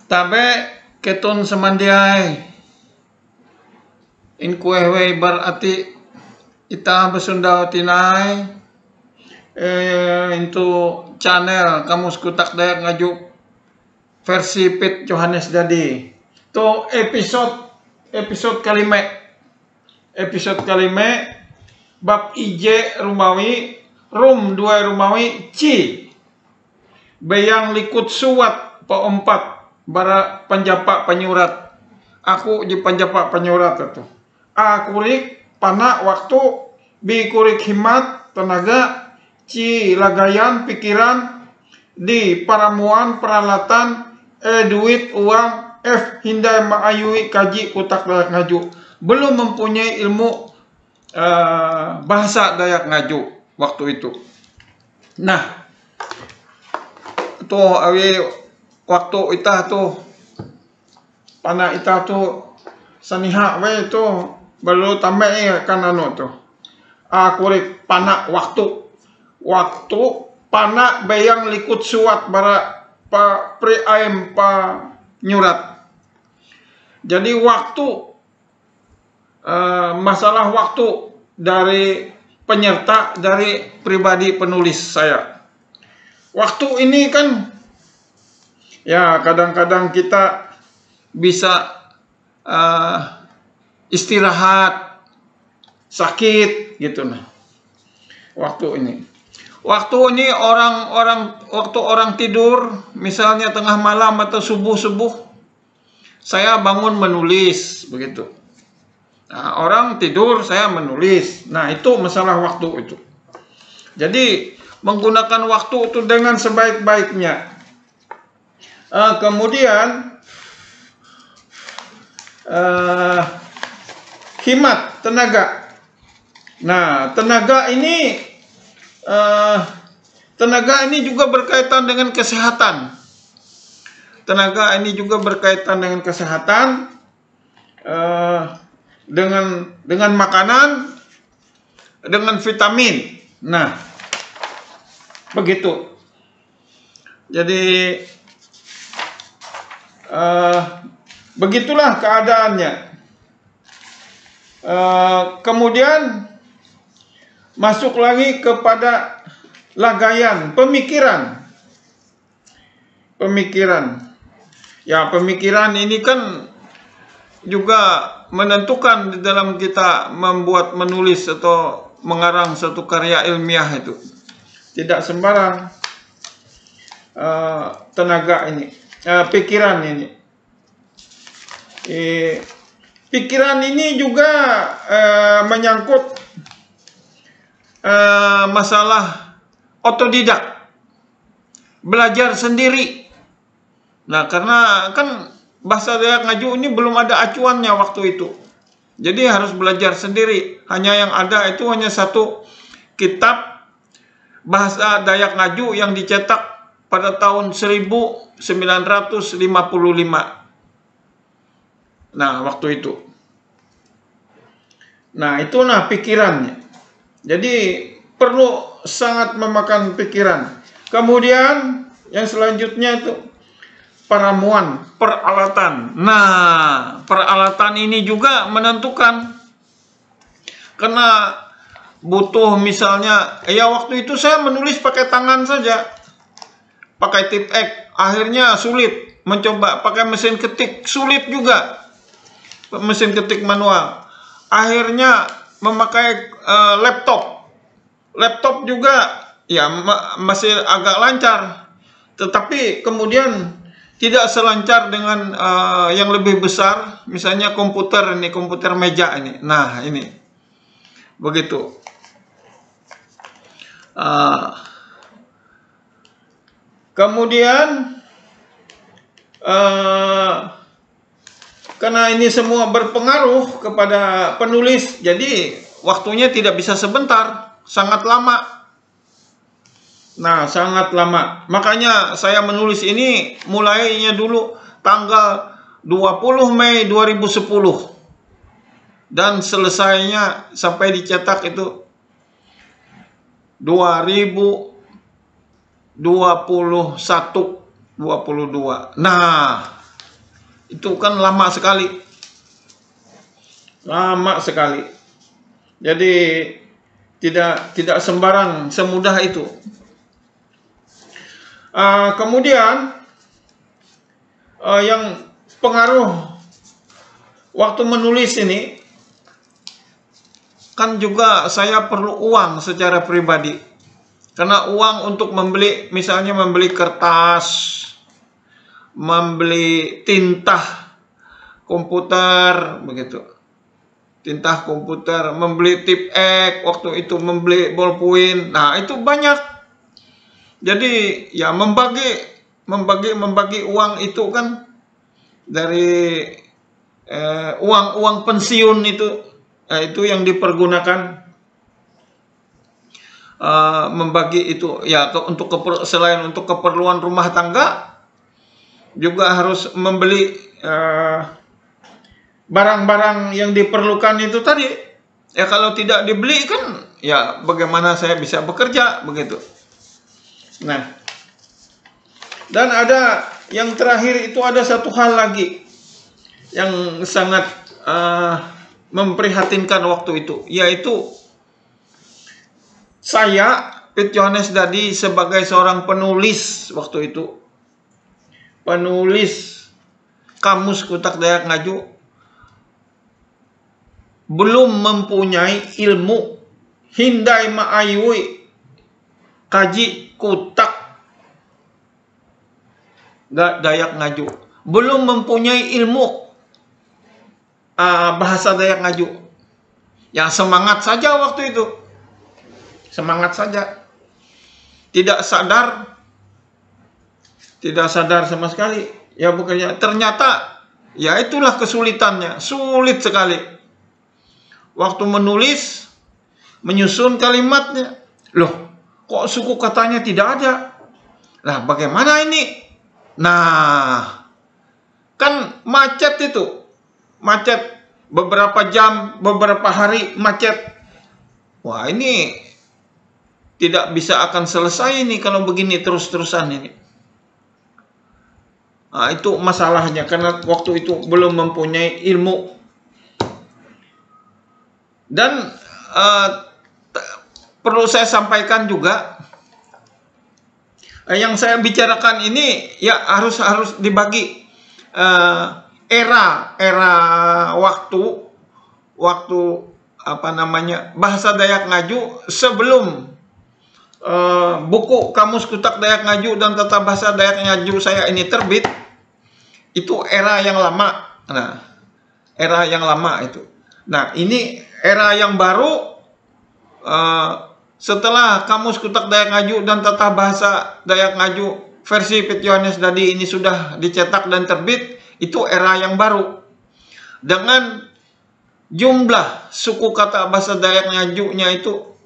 Tabe ketun semandiai in kuehwe berarti ita besundau tinai into channel Kamus Kutak Dayak Ngaju versi Pit Johannes Dadi. To episode kalime bab IJ Rumawi Rum 2 Rumawi Ci Bayang likut suat pa 4 bara panjapa penyurat. Aku di panjapa penyurat itu. Akurik pana waktu bi kurik himat tenaga ci lagayan pikiran di paramuan peralatan duit uang F hindai maayui kaji Kutak Dayak Ngaju. Belum mempunyai ilmu bahasa Dayak Ngaju waktu itu. Nah, tuh waktu itah tuh pana itah tuh saniha we itu baru tambah kan anu tuh akurik pana waktu pana bayang likut suat bara pa preaim pa nyurat. Jadi waktu masalah waktu dari penyerta dari pribadi penulis saya. Waktu ini kan ya kadang-kadang kita bisa istirahat, sakit gitu nah. Waktu ini waktu orang tidur, misalnya tengah malam atau subuh saya bangun menulis begitu. Nah, orang tidur saya menulis. Nah, itu masalah waktu itu. Jadi menggunakan waktu itu dengan sebaik-baiknya. Kemudian himat tenaga. Nah, tenaga ini juga berkaitan dengan kesehatan. Tenaga ini juga berkaitan dengan kesehatan, dengan makanan, dengan vitamin. Nah, begitu. Jadi begitulah keadaannya. Kemudian masuk lagi kepada lagayan pemikiran. Ya, pemikiran ini kan juga menentukan di dalam kita menulis atau mengarang suatu karya ilmiah itu. Tidak sembarang tenaga ini, pikiran ini. Pikiran ini juga menyangkut masalah otodidak, belajar sendiri. Nah, karena kan bahasa Dayak Ngaju ini belum ada acuannya waktu itu. Jadi harus belajar sendiri. Hanya yang ada itu hanya satu kitab bahasa Dayak Ngaju yang dicetak pada tahun 1955. Nah, waktu itu. Nah, itu pikirannya. Jadi perlu sangat memakan pikiran. Kemudian yang selanjutnya itu paramuan, peralatan. Nah, peralatan ini juga menentukan. Karena butuh misalnya, ya waktu itu saya menulis pakai tangan saja. Pakai tip X, akhirnya sulit. Mencoba pakai mesin ketik, sulit juga. Mesin ketik manual. Akhirnya memakai laptop. Laptop juga ya masih agak lancar. Tetapi kemudian tidak selancar dengan yang lebih besar, misalnya komputer meja ini. Nah, ini begitu. Kemudian karena ini semua berpengaruh kepada penulis, jadi waktunya tidak bisa sebentar, sangat lama. Nah, sangat lama. Makanya saya menulis ini mulainya dulu tanggal 20 Mei 2010. Dan selesainya sampai dicetak itu 2021, 22. Nah, Itu kan lama sekali. Lama sekali. Jadi tidak sembarang semudah itu. Kemudian yang pengaruh waktu menulis ini, kan juga saya perlu uang secara pribadi. Karena uang untuk membeli, misalnya membeli kertas, membeli tinta komputer, begitu. Tinta komputer, membeli tip X, waktu itu membeli ballpoint. Nah, itu banyak. Jadi ya membagi uang itu kan dari uang pensiun itu yang dipergunakan, membagi itu ya selain untuk keperluan rumah tangga, juga harus membeli barang-barang yang diperlukan itu tadi. Ya kalau tidak dibeli kan ya bagaimana saya bisa bekerja, begitu. Nah, dan ada yang terakhir itu, ada satu hal lagi yang sangat memprihatinkan waktu itu, yaitu saya, Piet Johannes Dadi, sebagai seorang penulis waktu itu, penulis Kamus Kutak Dayak Ngaju, belum mempunyai ilmu Hindai Ma'ayui Kaji Kutak Dayak Ngaju, belum mempunyai ilmu bahasa Dayak Ngaju. Ya semangat saja waktu itu, semangat saja, tidak sadar sama sekali. Ya bukannya, ternyata ya itulah kesulitannya, sulit sekali waktu menulis, menyusun kalimatnya. Loh, kok suku katanya tidak ada? Nah, bagaimana ini? Nah, kan macet itu. Macet beberapa jam, beberapa hari macet. Wah, ini tidak bisa akan selesai ini kalau begini terus-terusan ini. Nah, itu masalahnya, karena waktu itu belum mempunyai ilmu. Dan perlu saya sampaikan juga, yang saya bicarakan ini ya harus dibagi era waktu apa namanya, bahasa Dayak Ngaju sebelum buku Kamus Kutak Dayak Ngaju dan Tata Bahasa Dayak Ngaju saya ini terbit. Itu era yang lama. Nah, era yang lama itu. Nah, ini era yang baru, setelah Kamus Kutak Dayak Ngaju dan Tata Bahasa Dayak Ngaju versi Piet Johannes Dadi ini sudah dicetak dan terbit. Itu era yang baru, dengan jumlah suku kata bahasa Dayak Ngaju-nya itu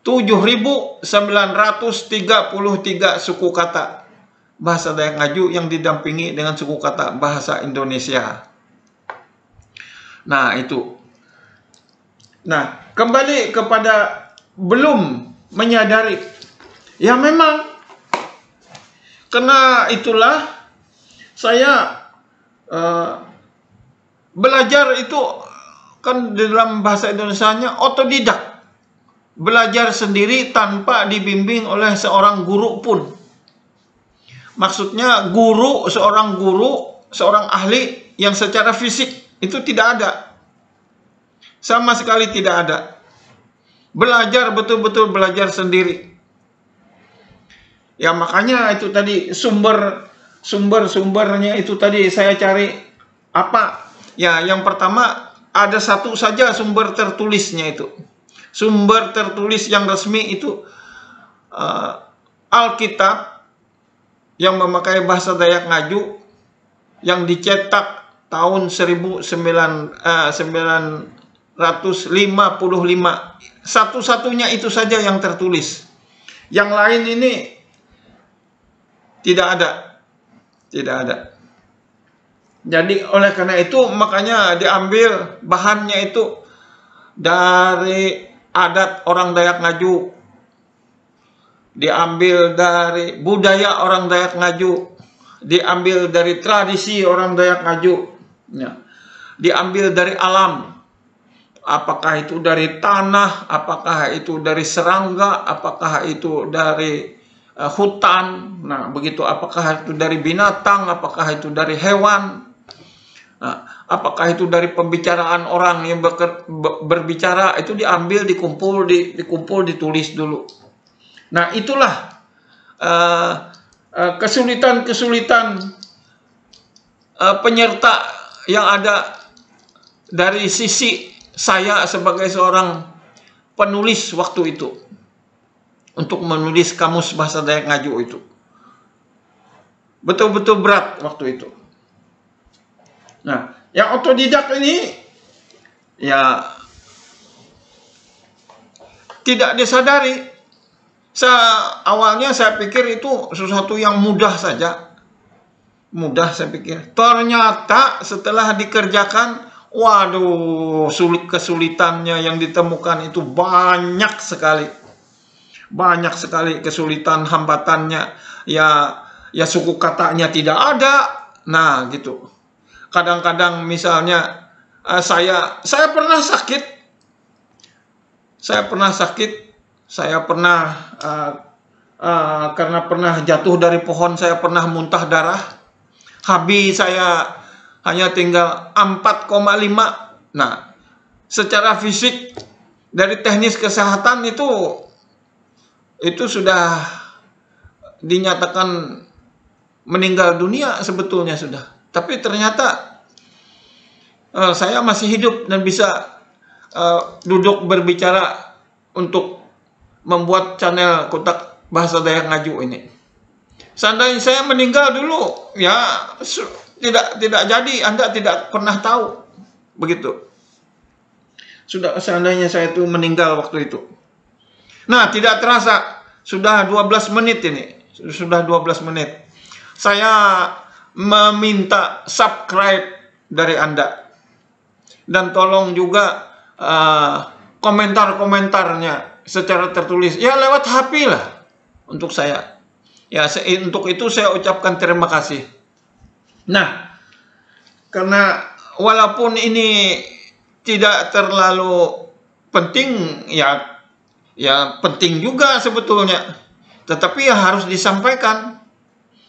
7.933 suku kata bahasa Dayak Ngaju yang didampingi dengan suku kata bahasa Indonesia. Nah, itu. Nah, kembali kepada belum menyadari. Ya memang, karena itulah saya belajar itu kan dalam bahasa Indonesianya otodidak. Belajar sendiri tanpa dibimbing oleh seorang guru pun. Maksudnya seorang guru, seorang ahli yang secara fisik itu tidak ada. Sama sekali tidak ada. Belajar, betul-betul belajar sendiri. Ya makanya itu tadi sumbernya itu tadi saya cari apa? Ya, yang pertama ada satu saja sumber tertulisnya itu. Sumber tertulis yang resmi itu Alkitab yang memakai bahasa Dayak Ngaju yang dicetak tahun 1955. Satu-satunya itu saja yang tertulis. Yang lain ini tidak ada. Tidak ada. Jadi oleh karena itu makanya diambil bahannya itu dari adat orang Dayak Ngaju. Diambil dari budaya orang Dayak Ngaju. diambil dari tradisi orang Dayak Ngaju, ya, diambil dari alam, apakah itu dari tanah, apakah itu dari serangga, apakah itu dari hutan, nah begitu, apakah itu dari binatang, apakah itu dari hewan, nah, apakah itu dari pembicaraan orang yang berbicara, itu diambil, dikumpul, ditulis dulu. Nah itulah kesulitan-kesulitan penyerta yang ada dari sisi saya sebagai seorang penulis waktu itu, untuk menulis Kamus Bahasa Dayak Ngaju itu. Betul-betul berat waktu itu. Nah, yang otodidak ini ya tidak disadari. Awalnya saya pikir itu sesuatu yang mudah saja. Mudah saya pikir. Ternyata setelah dikerjakan, waduh, kesulitannya yang ditemukan itu banyak sekali. Banyak sekali kesulitan, hambatannya. Ya suku katanya tidak ada. Nah, gitu. Kadang-kadang misalnya saya pernah sakit. Saya pernah karena pernah jatuh dari pohon, saya pernah muntah darah. Habis saya hanya tinggal 4,5. Nah, secara fisik dari teknis kesehatan itu sudah dinyatakan meninggal dunia sebetulnya sudah. Tapi ternyata saya masih hidup dan bisa duduk berbicara untuk membuat channel Kotak Bahasa Dayak Ngaju ini. Seandainya saya meninggal dulu, ya tidak jadi, Anda tidak pernah tahu. Begitu. Seandainya saya itu meninggal waktu itu. Nah, tidak terasa sudah 12 menit ini. Sudah 12 menit. Saya meminta subscribe dari Anda. Dan tolong juga komentar-komentarnya secara tertulis. Ya lewat HP lah untuk saya. Ya, untuk itu saya ucapkan terima kasih. Nah, karena walaupun ini tidak terlalu penting, ya penting juga sebetulnya. Tetapi ya harus disampaikan.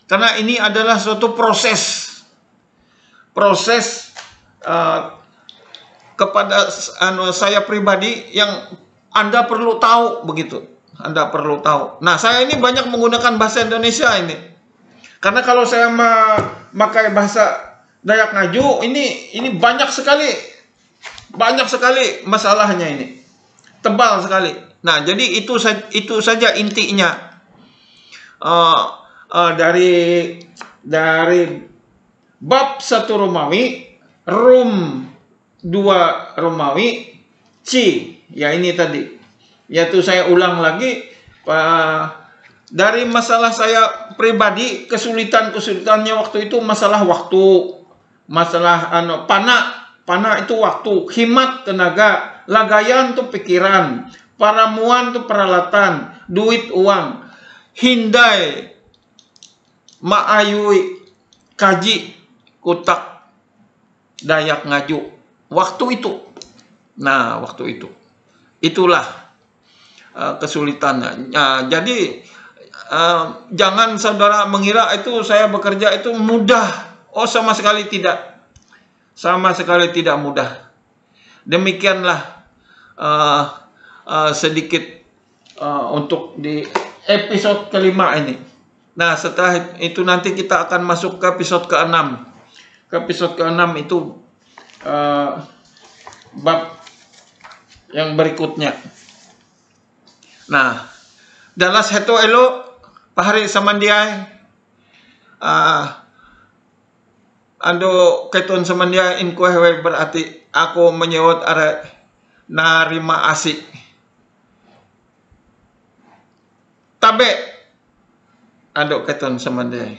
Karena ini adalah suatu proses kepada saya pribadi yang Anda perlu tahu, begitu. Anda perlu tahu. Nah, saya ini banyak menggunakan bahasa Indonesia ini. Karena kalau saya memakai bahasa Dayak Ngaju, ini banyak sekali masalahnya ini. Tebal sekali. Nah, jadi itu saja intinya. Dari bab 1 Romawi, Rum 2 Romawi, Ci, ya ini tadi. Yaitu saya ulang lagi, dari masalah saya pribadi, kesulitannya waktu itu masalah waktu, masalah pana itu waktu, himat tenaga, lagayan itu pikiran, paramuan itu peralatan, duit uang, hindai maayui kaji Kotak Dayak Ngaju waktu itu. Nah, waktu itu itulah kesulitannya. Nah, jadi jangan saudara mengira itu saya bekerja itu mudah. Oh, sama sekali tidak. Sama sekali tidak mudah. Demikianlah sedikit untuk di episode kelima ini. Nah, setelah itu nanti kita akan masuk ke episode ke-6. Ke episode ke-6 itu bab yang berikutnya. Nah, dalas heto elo pahari samandiay ando keton samandiay in kuhewe, berarti aku menyewot are narima asik tabe ando keton samandiay.